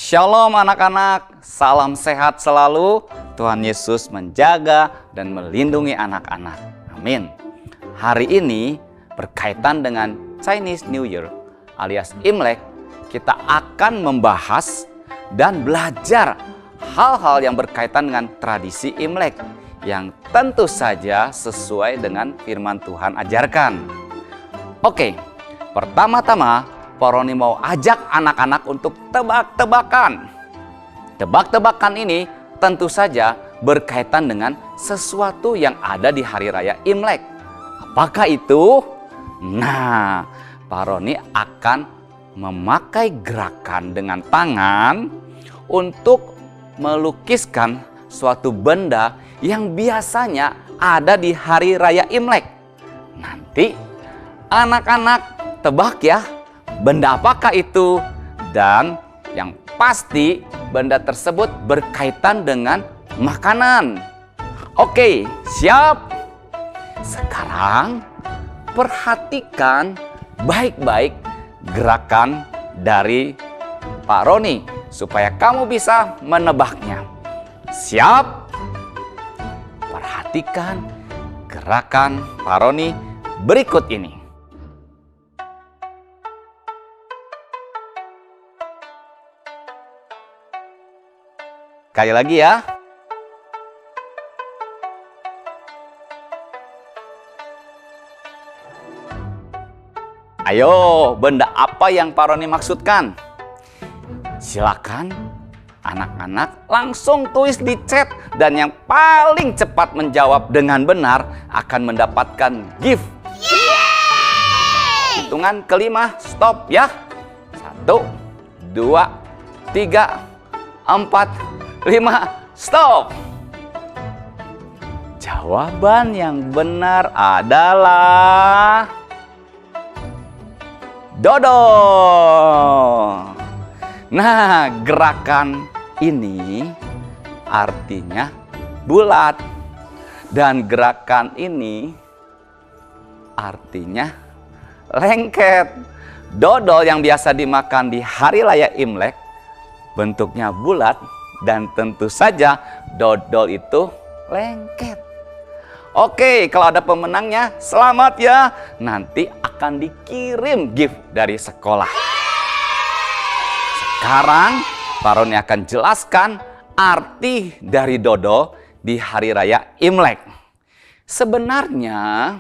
Shalom anak-anak, salam sehat selalu. Tuhan Yesus menjaga dan melindungi anak-anak. Amin. Hari ini berkaitan dengan Chinese New Year alias Imlek, kita akan membahas dan belajar hal-hal yang berkaitan dengan tradisi Imlek yang tentu saja sesuai dengan firman Tuhan ajarkan. Oke, pertama-tama Pak Roni mau ajak anak-anak untuk tebak-tebakan. Tebak-tebakan ini tentu saja berkaitan dengan sesuatu yang ada di hari raya Imlek. Apakah itu? Nah, Pak Roni akan memakai gerakan dengan tangan untuk melukiskan suatu benda yang biasanya ada di hari raya Imlek. Nanti anak-anak tebak ya, benda apakah itu? Dan yang pasti benda tersebut berkaitan dengan makanan. Oke, siap? Sekarang perhatikan baik-baik gerakan dari Pak Roni supaya kamu bisa menebaknya. Siap? Perhatikan gerakan Pak Roni berikut ini. Sekali lagi ya. Ayo, benda apa yang Pak Roni maksudkan? Silakan anak-anak langsung tulis di chat, dan yang paling cepat menjawab dengan benar akan mendapatkan gift. Yeay! Hitungan kelima, stop ya. 1, 2, 3, 4, 5, stop. Jawaban yang benar adalah dodol. Nah, gerakan ini artinya bulat, dan gerakan ini artinya lengket. Dodol yang biasa dimakan di hari raya Imlek bentuknya bulat, dan tentu saja dodol itu lengket. Oke, kalau ada pemenangnya, selamat ya. Nanti akan dikirim gift dari sekolah. Sekarang Pak Roni akan jelaskan arti dari dodol di hari raya Imlek. Sebenarnya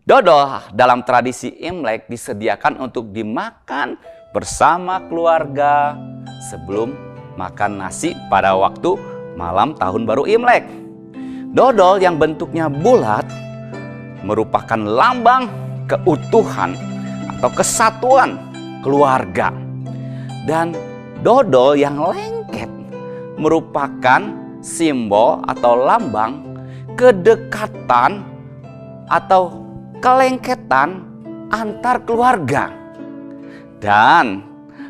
dodol dalam tradisi Imlek disediakan untuk dimakan bersama keluarga sebelum makan nasi pada waktu malam tahun baru Imlek. Dodol yang bentuknya bulat merupakan lambang keutuhan atau kesatuan keluarga. Dan dodol yang lengket merupakan simbol atau lambang kedekatan atau kelengketan antar keluarga. Dan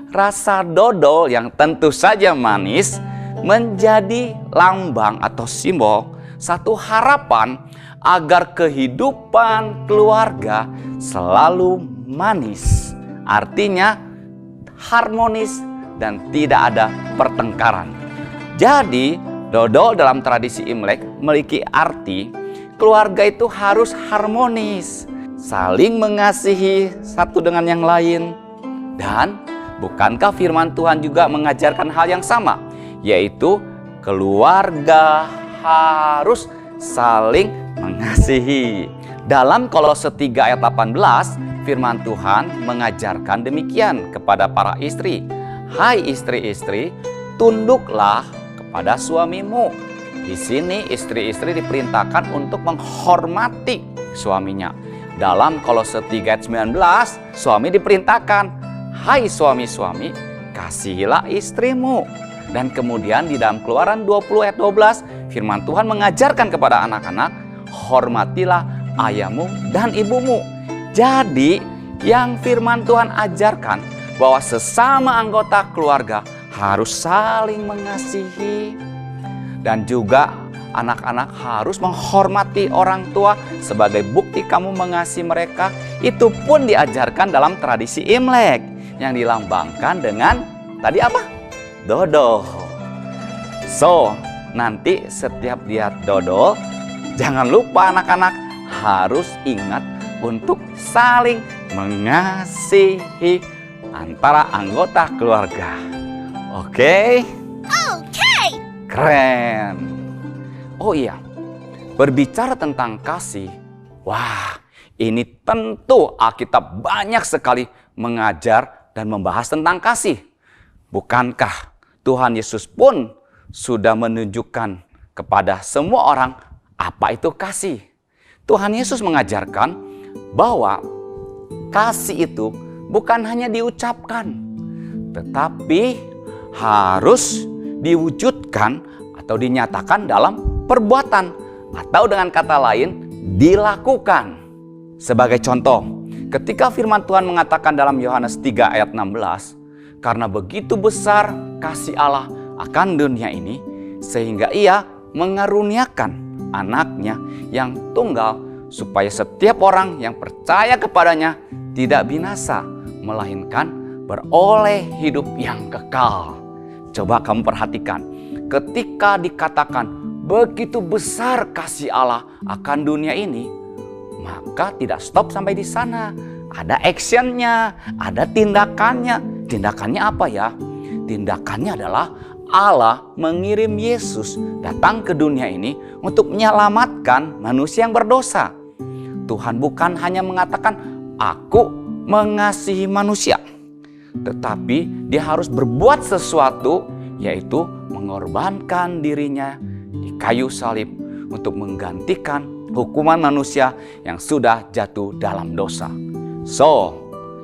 rasa dodol yang tentu saja manis menjadi lambang atau simbol satu harapan agar kehidupan keluarga selalu manis. Artinya harmonis dan tidak ada pertengkaran. Jadi dodol dalam tradisi Imlek memiliki arti keluarga itu harus harmonis, saling mengasihi satu dengan yang lain. Dan bukankah firman Tuhan juga mengajarkan hal yang sama? Yaitu keluarga harus saling mengasihi. Dalam Kolose 3 ayat 18, firman Tuhan mengajarkan demikian kepada para istri. Hai istri-istri, tunduklah kepada suamimu. Di sini istri-istri diperintahkan untuk menghormati suaminya. Dalam Kolose 3 ayat 19, suami diperintahkan, hai suami-suami, kasihilah istrimu. Dan kemudian di dalam Keluaran 20 ayat 12, firman Tuhan mengajarkan kepada anak-anak, hormatilah ayahmu dan ibumu. Jadi yang firman Tuhan ajarkan bahwa sesama anggota keluarga harus saling mengasihi. Dan juga anak-anak harus menghormati orang tua sebagai bukti kamu mengasihi mereka. Itu pun diajarkan dalam tradisi Imlek yang dilambangkan dengan tadi apa? dodol. So, nanti setiap lihat dodol, jangan lupa anak-anak harus ingat untuk saling mengasihi antara anggota keluarga. Oke? Oke. Keren. Oh iya, berbicara tentang kasih, wah, ini tentu Alkitab banyak sekali mengajar dan membahas tentang kasih. Bukankah Tuhan Yesus pun sudah menunjukkan kepada semua orang apa itu kasih? Tuhan Yesus mengajarkan bahwa kasih itu bukan hanya diucapkan, tetapi harus diwujudkan atau dinyatakan dalam perbuatan, atau dengan kata lain dilakukan. Sebagai contoh, ketika firman Tuhan mengatakan dalam Yohanes 3 ayat 16, karena begitu besar kasih Allah akan dunia ini, sehingga ia mengaruniakan anaknya yang tunggal, supaya setiap orang yang percaya kepadanya tidak binasa, melainkan beroleh hidup yang kekal. Coba kamu perhatikan, ketika dikatakan begitu besar kasih Allah akan dunia ini, maka tidak stop sampai di sana. Ada actionnya, ada tindakannya. Tindakannya apa ya? Tindakannya adalah Allah mengirim Yesus datang ke dunia ini untuk menyelamatkan manusia yang berdosa. Tuhan bukan hanya mengatakan, aku mengasihi manusia, tetapi dia harus berbuat sesuatu, yaitu mengorbankan dirinya di kayu salib untuk menggantikan hukuman manusia yang sudah jatuh dalam dosa. So,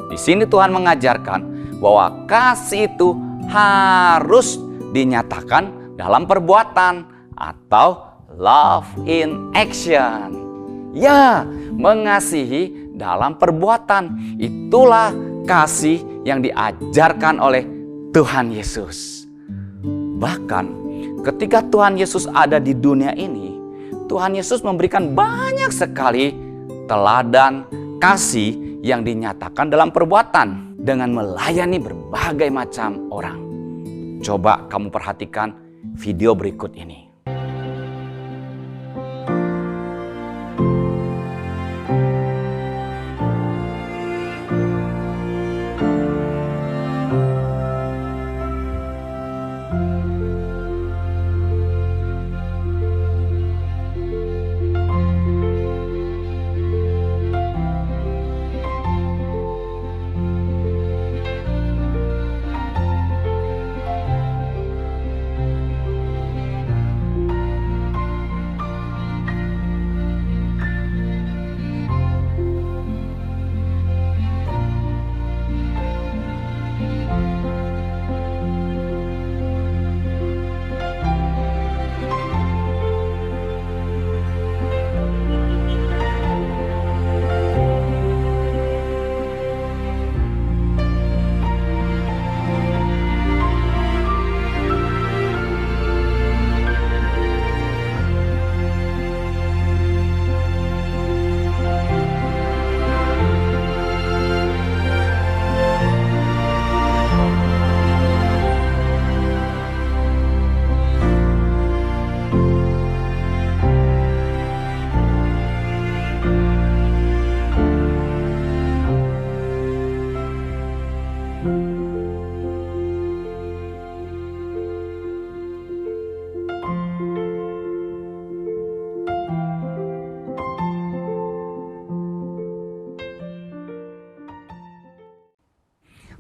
di sini Tuhan mengajarkan bahwa kasih itu harus dinyatakan dalam perbuatan atau love in action. Ya, mengasihi dalam perbuatan. Itulah kasih yang diajarkan oleh Tuhan Yesus. Bahkan ketika Tuhan Yesus ada di dunia ini, Tuhan Yesus memberikan banyak sekali teladan kasih yang dinyatakan dalam perbuatan dengan melayani berbagai macam orang. Coba kamu perhatikan video berikut ini.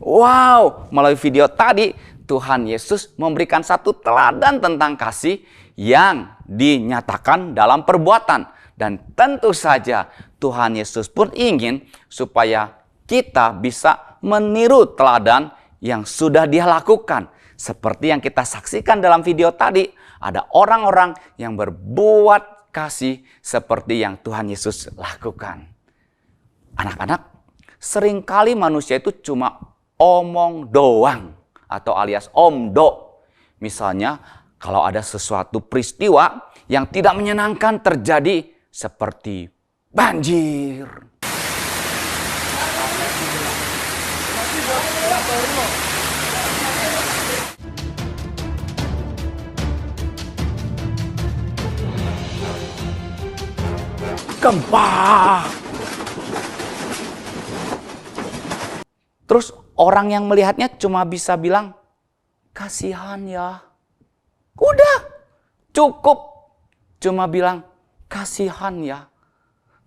Wow, melalui video tadi Tuhan Yesus memberikan satu teladan tentang kasih yang dinyatakan dalam perbuatan. Dan tentu saja Tuhan Yesus pun ingin supaya kita bisa meniru teladan yang sudah Dia lakukan. Seperti yang kita saksikan dalam video tadi, ada orang-orang yang berbuat kasih seperti yang Tuhan Yesus lakukan. Anak-anak, seringkali manusia itu cuma omong doang atau alias omdo. Misalnya kalau ada sesuatu peristiwa yang tidak menyenangkan terjadi seperti banjir, gempa. Terus orang yang melihatnya cuma bisa bilang, kasihan ya. Udah, cukup. Cuma bilang, kasihan ya.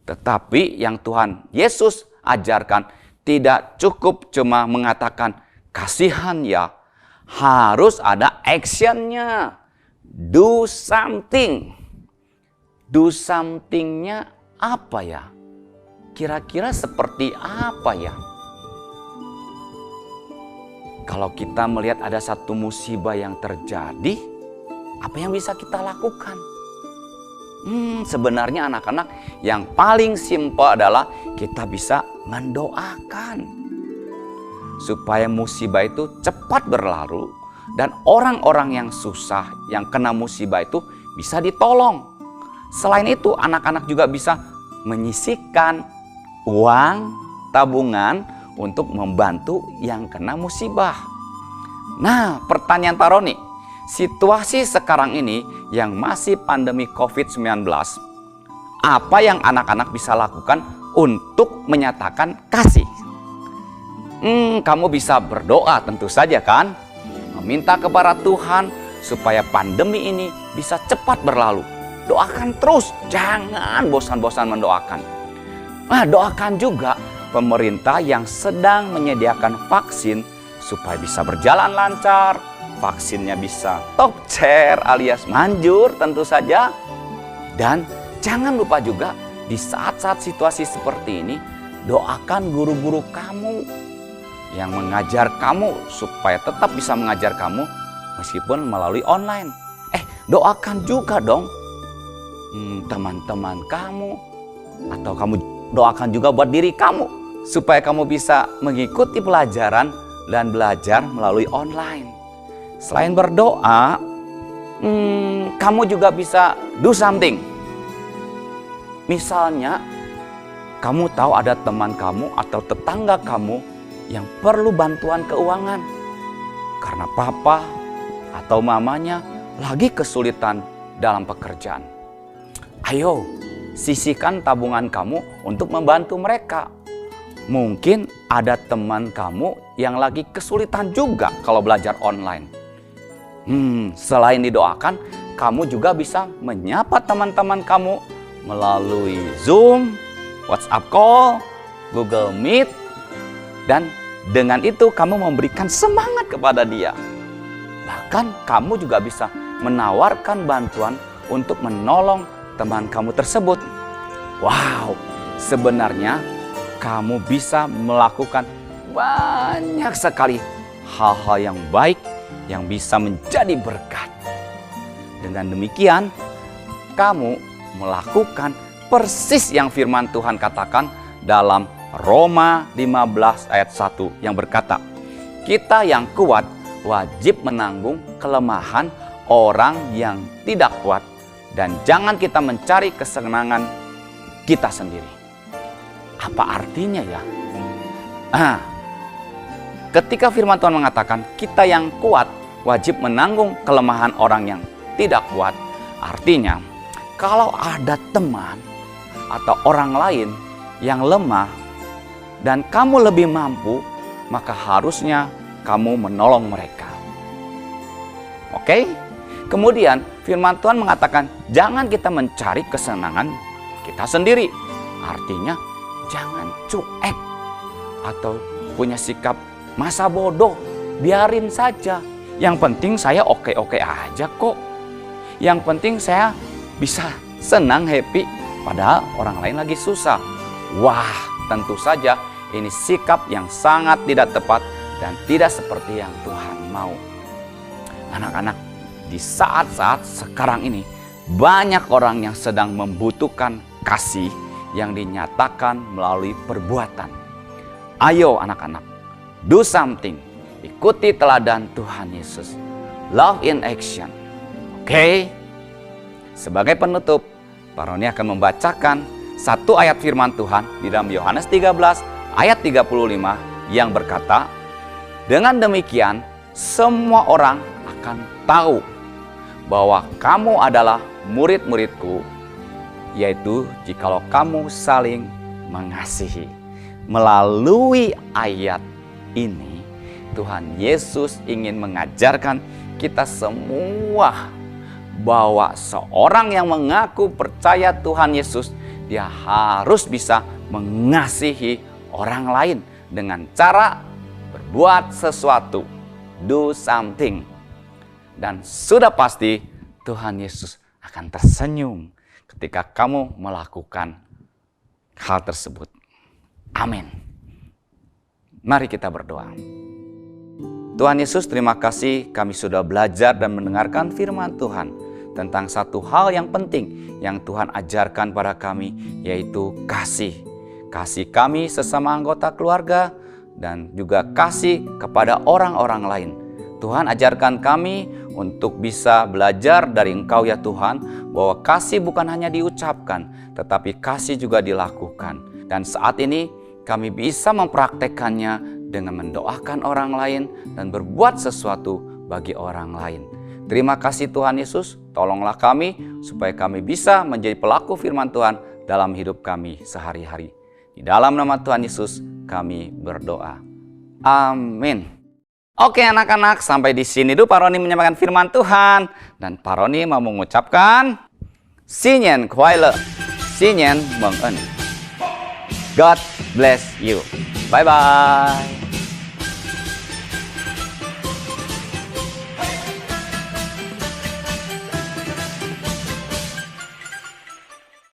Tetapi yang Tuhan Yesus ajarkan, tidak cukup cuma mengatakan, kasihan ya. Harus ada actionnya. Do something. Do something-nya apa ya? Kira-kira seperti apa ya? Kalau kita melihat ada satu musibah yang terjadi, apa yang bisa kita lakukan? Sebenarnya anak-anak, yang paling simpel adalah kita bisa mendoakan supaya musibah itu cepat berlalu dan orang-orang yang susah, yang kena musibah itu bisa ditolong. Selain itu, anak-anak juga bisa menyisihkan uang tabungan untuk membantu yang kena musibah. Nah, pertanyaan Pak Roni, situasi sekarang ini yang masih pandemi COVID-19, apa yang anak-anak bisa lakukan untuk menyatakan kasih? Kamu bisa berdoa tentu saja kan? Meminta kepada Tuhan supaya pandemi ini bisa cepat berlalu. Doakan terus, jangan bosan-bosan mendoakan. Nah, doakan juga pemerintah yang sedang menyediakan vaksin supaya bisa berjalan lancar. Vaksinnya bisa top chair alias manjur tentu saja. Dan jangan lupa juga di saat-saat situasi seperti ini, doakan guru-guru kamu yang mengajar kamu supaya tetap bisa mengajar kamu meskipun melalui online. Doakan juga dong teman-teman kamu, atau kamu doakan juga buat diri kamu supaya kamu bisa mengikuti pelajaran dan belajar melalui online. Selain berdoa, kamu juga bisa do something. Misalnya, kamu tahu ada teman kamu atau tetangga kamu yang perlu bantuan keuangan karena papa atau mamanya lagi kesulitan dalam pekerjaan. Ayo, sisihkan tabungan kamu untuk membantu mereka. Mungkin ada teman kamu yang lagi kesulitan juga kalau belajar online. Selain didoakan, kamu juga bisa menyapa teman-teman kamu melalui Zoom, WhatsApp call, Google Meet, dan dengan itu kamu memberikan semangat kepada dia. Bahkan kamu juga bisa menawarkan bantuan untuk menolong teman kamu tersebut. Wow, sebenarnya kamu bisa melakukan banyak sekali hal-hal yang baik yang bisa menjadi berkat. Dengan demikian, kamu melakukan persis yang firman Tuhan katakan dalam Roma 15 ayat 1 yang berkata, kita yang kuat wajib menanggung kelemahan orang yang tidak kuat dan jangan kita mencari kesenangan kita sendiri. Apa artinya ya? Ketika firman Tuhan mengatakan kita yang kuat wajib menanggung kelemahan orang yang tidak kuat, artinya kalau ada teman atau orang lain yang lemah dan kamu lebih mampu, maka harusnya kamu menolong mereka. Oke? Kemudian firman Tuhan mengatakan jangan kita mencari kesenangan kita sendiri. Artinya jangan cuek atau punya sikap masa bodoh, biarin saja. Yang penting saya oke-oke aja kok. Yang penting saya bisa senang, happy, padahal orang lain lagi susah. Wah, tentu saja ini sikap yang sangat tidak tepat dan tidak seperti yang Tuhan mau. Anak-anak, di saat-saat sekarang ini banyak orang yang sedang membutuhkan kasih yang dinyatakan melalui perbuatan. Ayo anak-anak, do something. Ikuti teladan Tuhan Yesus. Love in action. Oke? Sebagai penutup, Pak Roni akan membacakan satu ayat firman Tuhan di dalam Yohanes 13 ayat 35 yang berkata, dengan demikian semua orang akan tahu bahwa kamu adalah murid-muridku yaitu jikalau kamu saling mengasihi. Melalui ayat ini, Tuhan Yesus ingin mengajarkan kita semua bahwa seorang yang mengaku percaya Tuhan Yesus, dia harus bisa mengasihi orang lain dengan cara berbuat sesuatu, do something. Dan sudah pasti Tuhan Yesus akan tersenyum ketika kamu melakukan hal tersebut. Amin. Mari kita berdoa. Tuhan Yesus, terima kasih kami sudah belajar dan mendengarkan firman Tuhan tentang satu hal yang penting yang Tuhan ajarkan pada kami, yaitu kasih. Kasih kami sesama anggota keluarga dan juga kasih kepada orang-orang lain. Tuhan, ajarkan kami untuk bisa belajar dari Engkau ya Tuhan, bahwa kasih bukan hanya diucapkan, tetapi kasih juga dilakukan. Dan saat ini kami bisa mempraktekkannya dengan mendoakan orang lain dan berbuat sesuatu bagi orang lain. Terima kasih Tuhan Yesus, tolonglah kami supaya kami bisa menjadi pelaku firman Tuhan dalam hidup kami sehari-hari. Di dalam nama Tuhan Yesus kami berdoa. Amin. Oke anak-anak, sampai di sini dulu Pak Roni menyampaikan firman Tuhan. Dan Pak Roni mau mengucapkan Sinyen Kuaile, Sinyen Mengen. God bless you. Bye-bye.